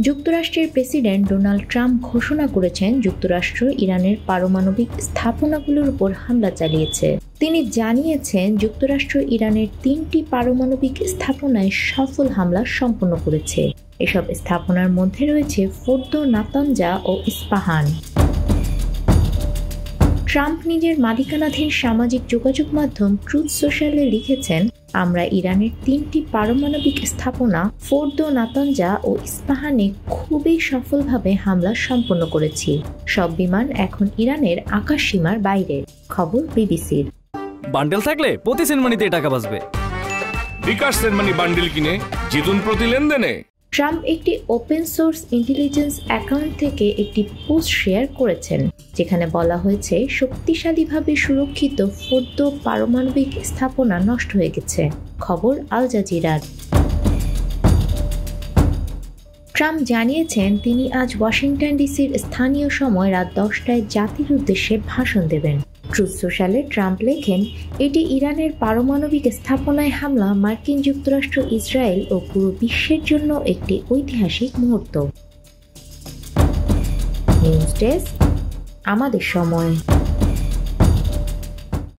যুক্তরাষ্ট্রের president Donald Trump ঘোষণা করেছেন যুক্তরাষ্ট্র ইরানের পারমাণবিক স্থাপনাগুলোর উপর হামলা চালিয়েছে। তিনি জানিয়েছেন যুক্তরাষ্ট্র ইরানের 3টি পারমাণবিক স্থাপনায় সফল হামলা সম্পন্ন করেছে। এসব স্থাপনার মধ্যে রয়েছে ফোর্দো, নাতানজা ও ইস্পাহান। ট্রাম্প নিজের মালিকানাধীন সামাজিক যোগাযোগ মাধ্যম ট্রুথ সোশ্যালে লিখেছেন, আমরা ইরানের 3টি পারমাণবিক স্থাপনা ফোর্দো, নাতানজা ও ইস্পাহানে খুবই সফলভাবে হামলা সম্পন্ন করেছি। সব বিমান এখন ইরানের আকাশ সীমার বাইরে। খবর বিবিসির। বান্ডেল থাকলে প্রতি সেনমানিতে টাকা বাঁচবে। বিকাশ সেনমানি বান্ডেল কিনে জিতুন প্রতি লেনদেনে। ট্রাম্প একটি ওপেন সোর্স ইন্টেলিজেন্স অ্যাকাউন্ট থেকে একটি পোস্ট শেয়ার করেছেন, যেখানে বলা হয়েছে শক্তিশালীভাবে সুরক্ষিত ফোর্দো পারমাণবিক স্থাপনা নষ্ট হয়ে গেছে। খবর আল জাজিরার। ট্রাম্প জানিয়েছেন তিনি আজ ওয়াশিংটন ডিসির স্থানীয় সময় রাত 10টায় জাতির উদ্দেশ্যে ভাষণ দেবেন। ট্রুথ সোশ্যালে ট্রাম্প লেখেন, এটি ইরানের পারমাণবিক স্থাপনায় হামলা মার্কিন যুক্তরাষ্ট্র, ইসরায়েল ও পুরো বিশ্বের জন্য একটি ঐতিহাসিক মুহূর্ত। নিউজ ডেস্ক, আমাদের সময়।